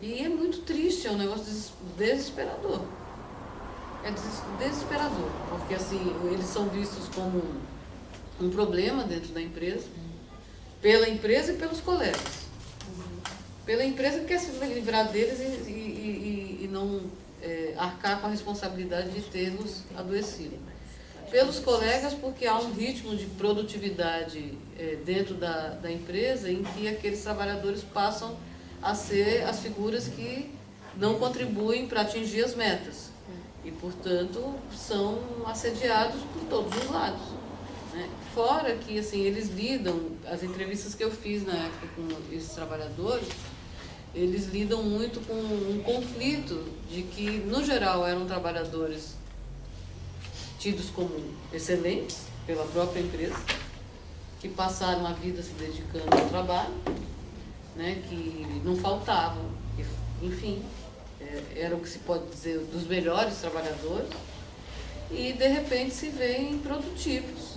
E é muito triste, é um negócio desesperador. É desesperador, porque assim, eles são vistos como um problema dentro da empresa, pela empresa e pelos colegas. Pela empresa que quer se livrar deles e não arcar com a responsabilidade de tê-los adoecido. Pelos colegas, porque há um ritmo de produtividade dentro da empresa em que aqueles trabalhadores passam a ser as figuras que não contribuem para atingir as metas e, portanto, são assediados por todos os lados, né? Fora que assim, eles lidam, as entrevistas que eu fiz na época com esses trabalhadores, eles lidam muito com um conflito de que, no geral, eram trabalhadores tidos como excelentes pela própria empresa, que passaram a vida se dedicando ao trabalho, né, que não faltavam, que, enfim, eram o que se pode dizer dos melhores trabalhadores, e de repente se veem produtivos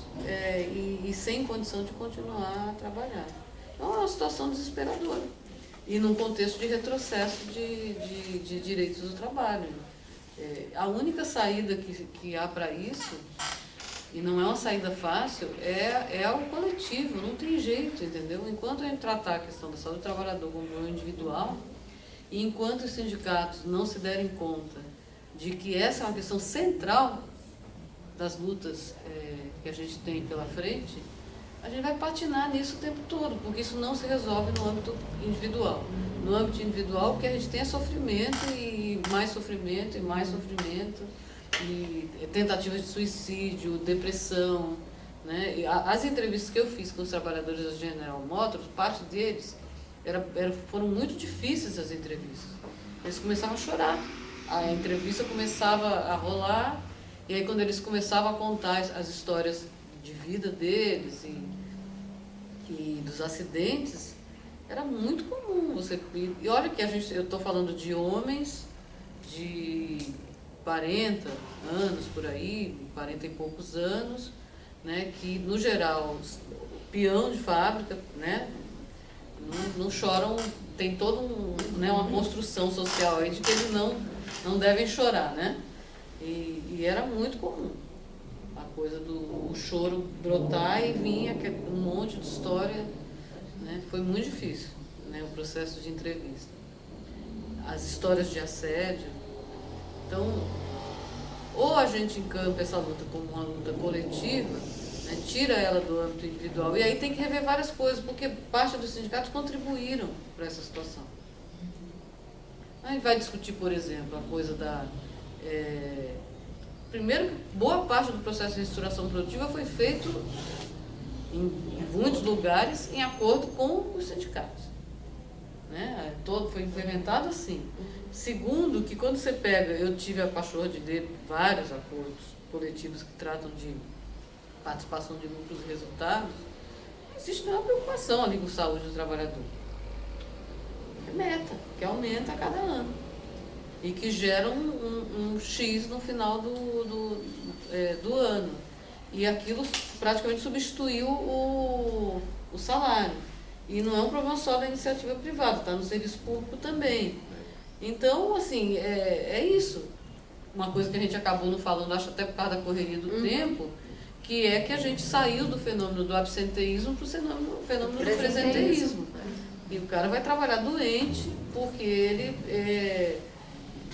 e sem condição de continuar a trabalhar. Então é uma situação desesperadora, e num contexto de retrocesso de direitos do trabalho. A única saída que há para isso, e não é uma saída fácil, é o coletivo, não tem jeito, entendeu? Enquanto a gente tratar a questão da saúde do trabalhador como um individual, e enquanto os sindicatos não se derem conta de que essa é uma questão central das lutas que a gente tem pela frente, a gente vai patinar nisso o tempo todo, porque isso não se resolve no âmbito individual. No âmbito individual, o que a gente tem é sofrimento e mais sofrimento e mais sofrimento, e tentativas de suicídio, depressão, né? E as entrevistas que eu fiz com os trabalhadores da General Motors, parte deles foram muito difíceis as entrevistas. Eles começavam a chorar, a entrevista começava a rolar, e aí quando eles começavam a contar as histórias de vida deles e dos acidentes, era muito comum você. E olha que eu estou falando de homens de 40 anos por aí, 40 e poucos anos, né, que no geral, peão de fábrica, né, não choram, tem toda uma construção social aí de que eles não devem chorar, né? E era muito comum a coisa do choro brotar e vinha um monte de história, né? Foi muito difícil, né, o processo de entrevista. As histórias de assédio. Então, ou a gente encampa essa luta como uma luta coletiva, né, tira ela do âmbito individual, e aí tem que rever várias coisas, porque parte dos sindicatos contribuíram para essa situação. Aí vai discutir, por exemplo, a coisa da... primeiro, boa parte do processo de reestruturação produtiva foi feito em muitos lugares em acordo com os sindicatos, né? Todo foi implementado assim. Segundo, que quando você pega, eu tive a pachorra de ler vários acordos coletivos que tratam de participação de lucros e resultados, não existe nenhuma preocupação ali com a saúde do trabalhador. É meta, que aumenta a cada ano e que gera um X no final do ano. E aquilo praticamente substituiu o salário. E não é um problema só da iniciativa privada, está no serviço público também. Então, assim, é isso. Uma coisa que a gente acabou não falando, acho até por causa da correria do tempo, que é que a gente saiu do fenômeno do absenteísmo para o fenômeno do presenteísmo. E o cara vai trabalhar doente porque ele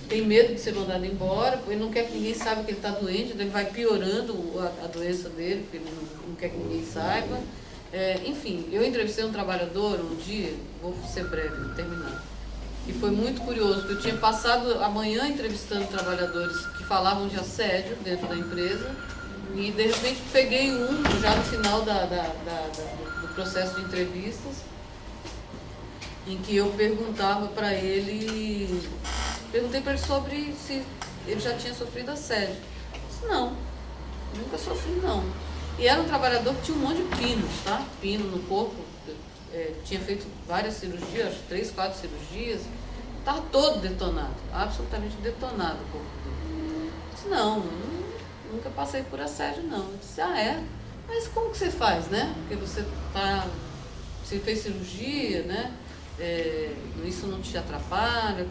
tem medo de ser mandado embora, ele não quer que ninguém saiba que ele está doente, então ele vai piorando a doença dele, porque ele não quer que ninguém saiba. Enfim, eu entrevistei um trabalhador um dia, vou ser breve, vou terminar, e foi muito curioso, porque eu tinha passado a manhã entrevistando trabalhadores que falavam de assédio dentro da empresa, e de repente peguei já no final do processo de entrevistas, em que eu perguntava para ele, perguntei para ele sobre se ele já tinha sofrido assédio. Ele disse, não, nunca sofri não. E era um trabalhador que tinha um monte de pinos, tá? Pino no corpo, tinha feito várias cirurgias, acho 3, 4 cirurgias, estava todo detonado, absolutamente detonado o corpo dele. Eu disse, não, nunca passei por assédio não. Eu disse, mas como que você faz, né? Porque você fez cirurgia, né? isso não te atrapalha?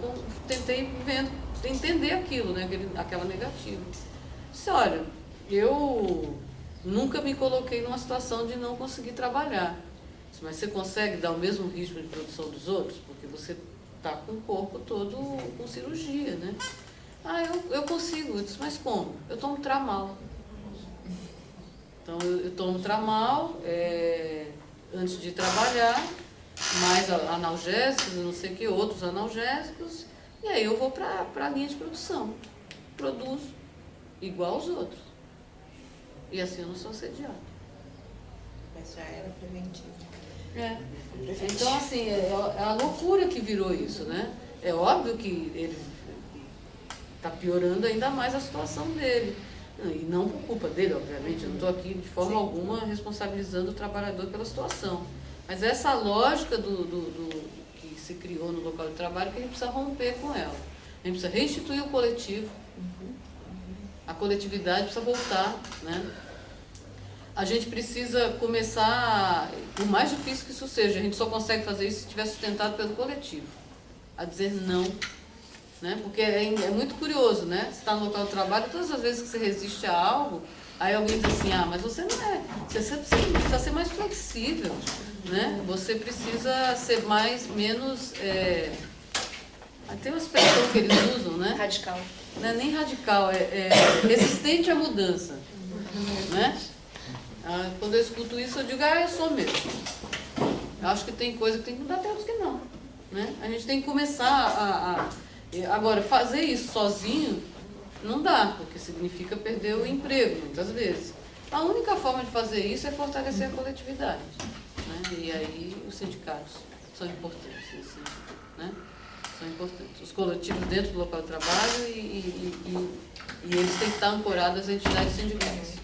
Tentei entender aquilo, né? Aquela negativa. Disse, olha, eu nunca me coloquei numa situação de não conseguir trabalhar. Disse, mas você consegue dar o mesmo ritmo de produção dos outros? Porque você está com o corpo todo com cirurgia, né? Eu consigo. Eu disse, mas como? Eu tomo Tramal. Então, eu tomo Tramal antes de trabalhar, mais analgésicos, não sei o que, outros analgésicos, e aí eu vou para a linha de produção. Produzo igual aos outros. E assim eu não sou assediada. Mas já era preventivo. Então, assim, é a loucura que virou isso, né? É óbvio que ele está piorando ainda mais a situação dele. E não por culpa dele, obviamente. Eu não estou aqui de forma alguma responsabilizando o trabalhador pela situação. Mas essa lógica do que se criou no local de trabalho, que a gente precisa romper com ela. A gente precisa restituir o coletivo. A coletividade precisa voltar, né? A gente precisa começar, por mais difícil que isso seja, a gente só consegue fazer isso se estiver sustentado pelo coletivo. A dizer não. Né? Porque é muito curioso, né? Você está no local de trabalho, todas as vezes que você resiste a algo, aí alguém diz assim, mas você não é. Você precisa ser mais flexível, né? Você precisa ser menos... tem uma expressão que eles usam, né? Radical. Não é nem radical, resistente à mudança. Né? Quando eu escuto isso, eu digo, eu sou mesmo. Eu acho que tem coisa que tem que mudar, tem outras que não. Né? A gente tem que começar Agora, fazer isso sozinho não dá, porque significa perder o emprego, muitas vezes. A única forma de fazer isso é fortalecer a coletividade. Né? E aí os sindicatos são importantes nesse sentido. Né? São importantes. Os coletivos dentro do local de trabalho e eles têm que estar ancorados às entidades sindicais.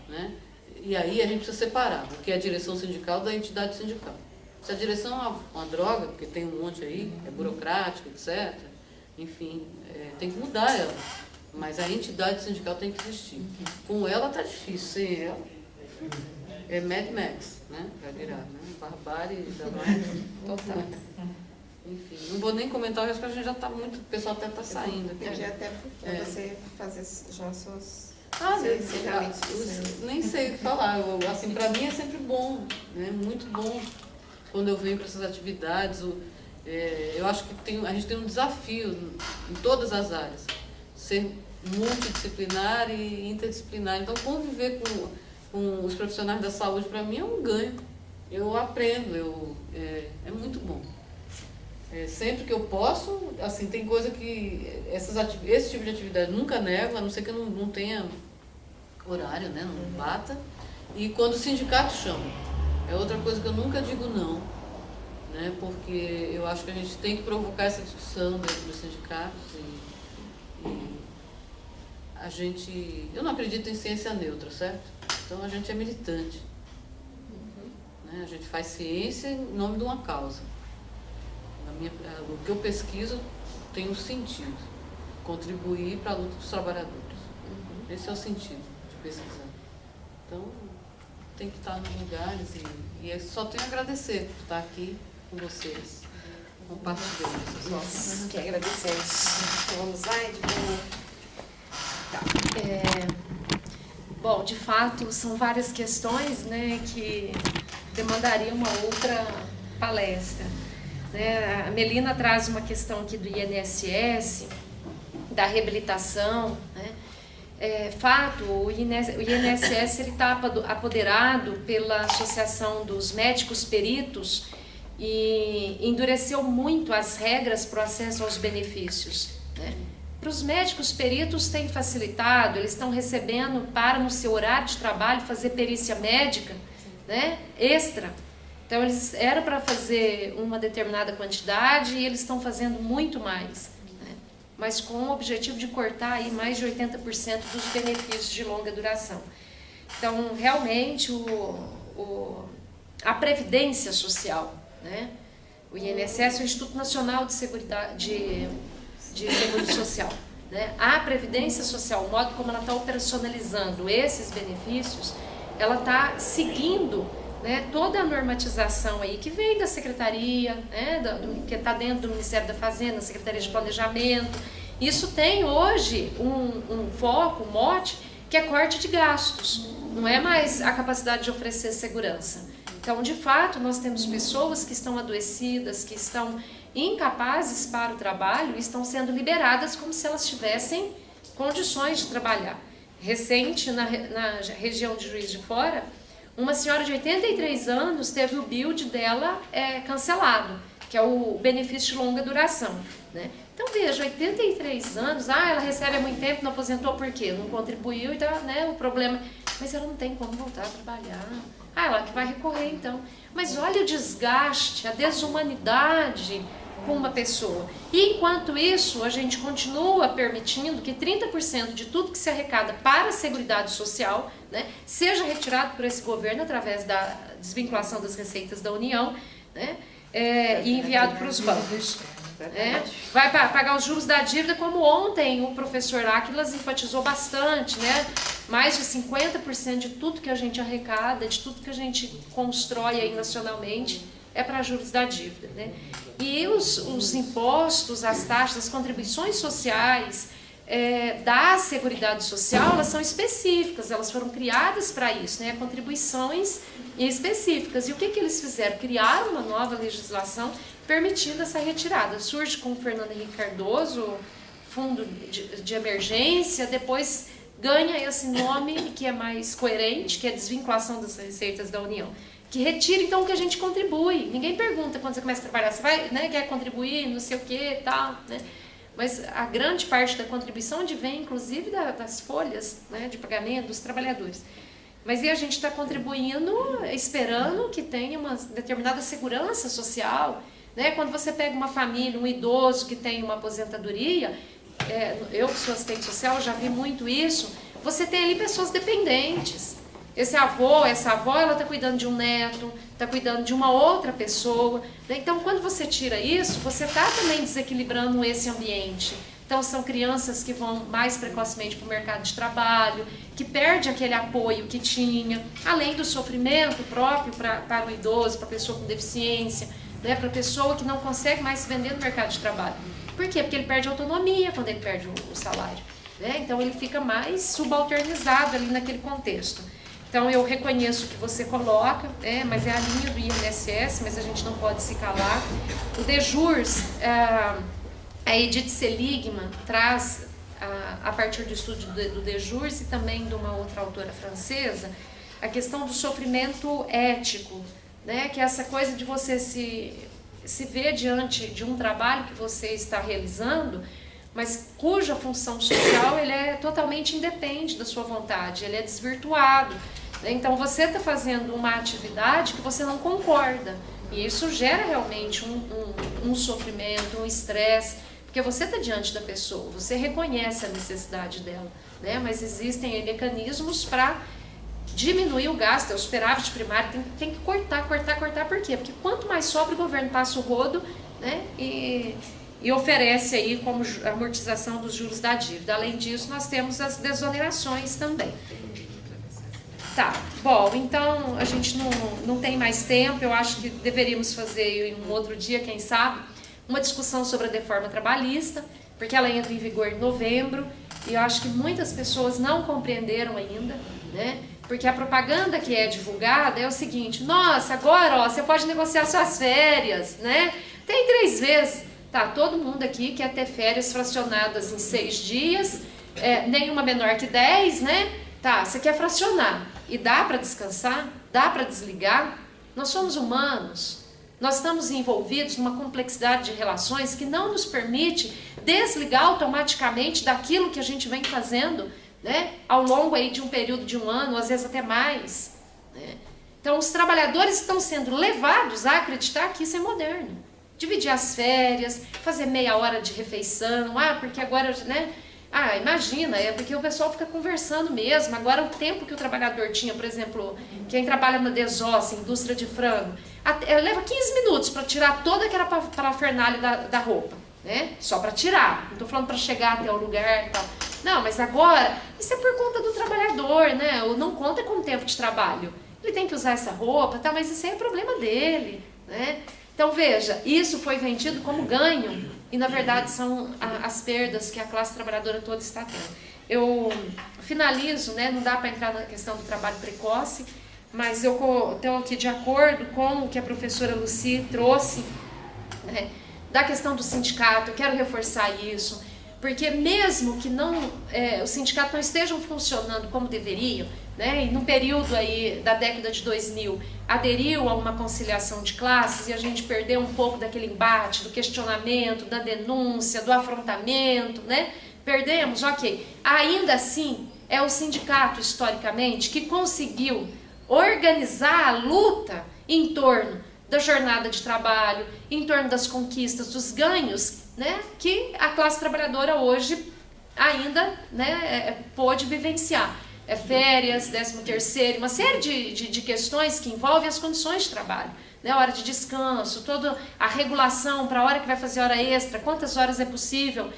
Né? E aí a gente precisa separar o que é a direção sindical da entidade sindical. Se a direção é uma droga, porque tem um monte aí, é burocrática, etc., enfim, tem que mudar ela. Mas a entidade sindical tem que existir. Com ela está difícil, sem ela é Mad Max, né? Vai virar, né? Barbárie da mais total. Enfim, não vou nem comentar o resto, porque a gente já está muito, o pessoal até está saindo aqui. Pedir até porque você fazer já seus nem sei o que falar. Assim, para mim é sempre bom, né? Muito bom quando eu venho para essas atividades. Eu acho que a gente tem um desafio em todas as áreas, ser multidisciplinar e interdisciplinar. Então, conviver com os profissionais da saúde, para mim, é um ganho. Eu aprendo, é muito bom. Sempre que eu posso, assim, tem coisa que esse tipo de atividade nunca nego, a não ser que eu não tenha horário, né, não bata. E quando o sindicato chama, é outra coisa que eu nunca digo não. Né, porque eu acho que a gente tem que provocar essa discussão dentro dos sindicatos eu não acredito em ciência neutra, certo? Então a gente é militante. Né, a gente faz ciência em nome de uma causa. O que eu pesquiso tem um sentido, contribuir para a luta dos trabalhadores. Esse é o sentido de pesquisar. Então, tem que estar nos lugares e eu só tenho a agradecer por estar aqui com vocês, compartilhando essas coisas. Nós que agradecemos. Então, vamos lá, Edmila? Bom, de fato, são várias questões, né, que demandariam uma outra palestra. Né? A Melina traz uma questão aqui do INSS, da reabilitação. Né? Fato, o INSS está apoderado pela Associação dos Médicos Peritos e endureceu muito as regras para o acesso aos benefícios. Né? Para os médicos peritos tem facilitado, eles estão recebendo para no seu horário de trabalho fazer perícia médica, né, extra. Então eles eram para fazer uma determinada quantidade e eles estão fazendo muito mais, né? Mas com o objetivo de cortar aí mais de 80% dos benefícios de longa duração. Então realmente a Previdência Social, né? O INSS é o Instituto Nacional de Seguro Social. Né? A Previdência Social, o modo como ela está operacionalizando esses benefícios, ela está seguindo né, toda a normatização aí que vem da Secretaria, né, que está dentro do Ministério da Fazenda, Secretaria de Planejamento, isso tem hoje um foco, um mote, que é corte de gastos, não é mais a capacidade de oferecer segurança. Então, de fato, nós temos pessoas que estão adoecidas, que estão incapazes para o trabalho e estão sendo liberadas como se elas tivessem condições de trabalhar. Recente, na região de Juiz de Fora, uma senhora de 83 anos teve o build dela cancelado, que é o benefício de longa duração, né? Então veja, 83 anos, ela recebe há muito tempo, não aposentou por quê? Não contribuiu e tá, né, o problema, mas ela não tem como voltar a trabalhar. Ela que vai recorrer então. Mas olha o desgaste, a desumanidade com uma pessoa. E enquanto isso, a gente continua permitindo que 30% de tudo que se arrecada para a Seguridade Social, né, seja retirado por esse governo através da desvinculação das receitas da União, né, e enviado para os bancos. Vai pagar os juros da dívida, como ontem o professor Áquilas enfatizou bastante, né? Mais de 50% de tudo que a gente arrecada, de tudo que a gente constrói aí nacionalmente, é para juros da dívida, né? E os impostos, as taxas, as contribuições sociais da Seguridade Social, elas são específicas, elas foram criadas para isso, né? Contribuições específicas. E o que eles fizeram? Criaram uma nova legislação permitindo essa retirada. Surge com o Fernando Henrique Cardoso, fundo de emergência, depois ganha esse nome que é mais coerente, que é a desvinculação das receitas da União. Que retira, então, o que a gente contribui. Ninguém pergunta quando você começa a trabalhar, você vai, né, quer contribuir, não sei o que e tal, né? Mas a grande parte da contribuição advém, inclusive, das folhas, né, de pagamento dos trabalhadores. Mas e a gente está contribuindo, esperando que tenha uma determinada segurança social, né? Quando você pega uma família, um idoso que tem uma aposentadoria, eu que sou assistente social, já vi muito isso, você tem ali pessoas dependentes. Esse avô, essa avó, ela está cuidando de um neto, está cuidando de uma outra pessoa, né? Então, quando você tira isso, você está também desequilibrando esse ambiente. Então, são crianças que vão mais precocemente para o mercado de trabalho, que perde aquele apoio que tinha, além do sofrimento próprio para o idoso, para a pessoa com deficiência, né? Para a pessoa que não consegue mais se vender no mercado de trabalho. Por quê? Porque ele perde a autonomia quando ele perde o salário, né? Então, ele fica mais subalternizado ali naquele contexto. Então, eu reconheço o que você coloca, mas é a linha do INSS, mas a gente não pode se calar. O DEJURS, a Edith Seligman traz, a partir do estudo do DEJURS e também de uma outra autora francesa, a questão do sofrimento ético, né? Que é essa coisa de você se ver diante de um trabalho que você está realizando, mas cuja função social ele totalmente independe da sua vontade, ele é desvirtuado. Então você está fazendo uma atividade que você não concorda, e isso gera realmente um sofrimento, um estresse, porque você está diante da pessoa, você reconhece a necessidade dela, né? Mas existem mecanismos para diminuir o gasto, é o superávit primário, tem que cortar, por quê? Porque quanto mais sobra, o governo passa o rodo, né? E oferece aí como amortização dos juros da dívida. Além disso, nós temos as desonerações também. Tá, bom, então a gente não tem mais tempo, eu acho que deveríamos fazer em um outro dia, quem sabe, uma discussão sobre a reforma trabalhista, porque ela entra em vigor em novembro, e eu acho que muitas pessoas não compreenderam ainda, né? Porque a propaganda que é divulgada é o seguinte: nossa, agora você pode negociar suas férias, né? Tem 3 vezes. Tá, todo mundo aqui quer ter férias fracionadas em 6 dias, nenhuma menor que 10, né? Tá, você quer fracionar. E dá para descansar? Dá para desligar? Nós somos humanos. Nós estamos envolvidos numa complexidade de relações que não nos permite desligar automaticamente daquilo que a gente vem fazendo, né? Ao longo aí de um período de 1 ano, às vezes até mais, né? Então, os trabalhadores estão sendo levados a acreditar que isso é moderno. Dividir as férias, fazer meia hora de refeição, porque agora, né? Imagina, porque o pessoal fica conversando mesmo. Agora, o tempo que o trabalhador tinha, por exemplo, quem trabalha na Desossa, indústria de frango, leva 15 minutos para tirar toda aquela parafernália da roupa, né? Só para tirar, não estou falando para chegar até o lugar e tal. Não, mas agora, isso é por conta do trabalhador, né? Não conta com tempo de trabalho. ele tem que usar essa roupa, tá, mas isso aí é problema dele, né? Então veja, isso foi vendido como ganho e na verdade são as perdas que a classe trabalhadora toda está tendo. Eu finalizo, né, não dá para entrar na questão do trabalho precoce, mas eu estou aqui de acordo com o que a professora Lucy trouxe, né, da questão do sindicato. Eu quero reforçar isso, porque mesmo que os sindicatos não estejam funcionando como deveriam, né, e no período aí da década de 2000 aderiu a uma conciliação de classes e a gente perdeu um pouco daquele embate, do questionamento, da denúncia, do afrontamento, né? Perdemos, ok. Ainda assim, é o sindicato, historicamente, que conseguiu organizar a luta em torno da jornada de trabalho, em torno das conquistas, dos ganhos, né, que a classe trabalhadora hoje ainda, né, pôde vivenciar. Férias, 13º, uma série de questões que envolvem as condições de trabalho, né, hora de descanso, toda a regulação para a hora que vai fazer hora extra, quantas horas é possível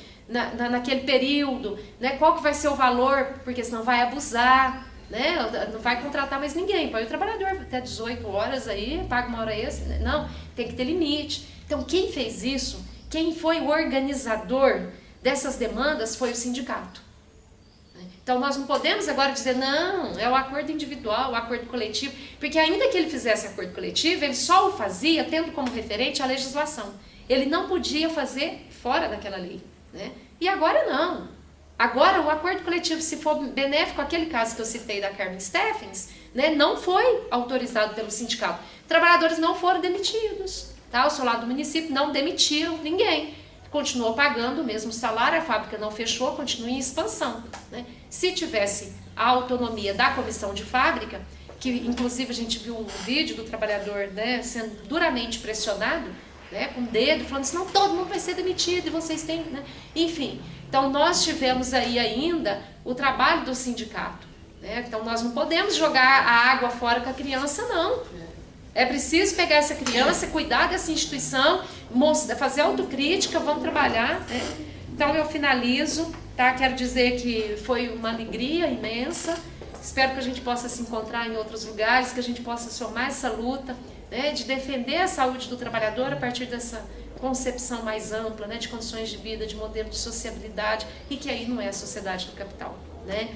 naquele período, né, qual que vai ser o valor, porque senão vai abusar, né, não vai contratar mais ninguém, põe o trabalhador até 18 horas aí, paga uma hora extra, não, tem que ter limite. Então quem fez isso, quem foi o organizador dessas demandas foi o sindicato. Então nós não podemos agora dizer, não, é o acordo individual, o acordo coletivo, porque ainda que ele fizesse acordo coletivo, ele só o fazia tendo como referente a legislação. Ele não podia fazer fora daquela lei, né? E agora não. Agora o acordo coletivo, se for benéfico, aquele caso que eu citei da Carmen Steffens, né, não foi autorizado pelo sindicato. Trabalhadores não foram demitidos, tá? O soldado do município não demitiu ninguém. Continuou pagando o mesmo salário, a fábrica não fechou, continua em expansão, né? Se tivesse a autonomia da comissão de fábrica, que inclusive a gente viu um vídeo do trabalhador, né, sendo duramente pressionado, né, com o dedo, falando assim, não, todo mundo vai ser demitido e vocês têm, né? Enfim, então nós tivemos aí ainda o trabalho do sindicato, né? Então nós não podemos jogar a água fora com a criança, não. É preciso pegar essa criança, cuidar dessa instituição, fazer autocrítica, vamos trabalhar, né? Então eu finalizo, tá? Quero dizer que foi uma alegria imensa, espero que a gente possa se encontrar em outros lugares, que a gente possa somar essa luta, né, de defender a saúde do trabalhador a partir dessa concepção mais ampla, né, de condições de vida, de modelo de sociabilidade, e que aí não é a sociedade do capital, né?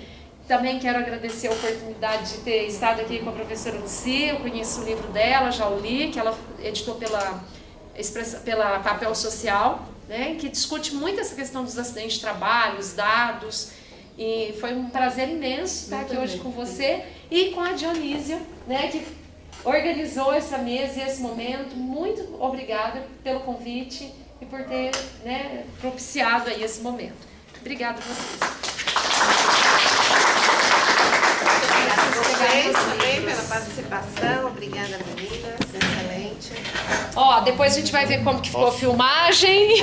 Também quero agradecer a oportunidade de ter estado aqui com a professora Lucy. Eu conheço o livro dela, já o li, que ela editou pela Papel Social, né, que discute muito essa questão dos acidentes de trabalho, os dados, e foi um prazer imenso estar aqui hoje com você e com a Dionísia, né, que organizou essa mesa e esse momento. Muito obrigada pelo convite e por ter, né, propiciado aí esse momento. Obrigada a vocês. Obrigada também pela participação. Obrigada, meninas. Excelente. Ó, depois a gente vai ver como que ficou a filmagem.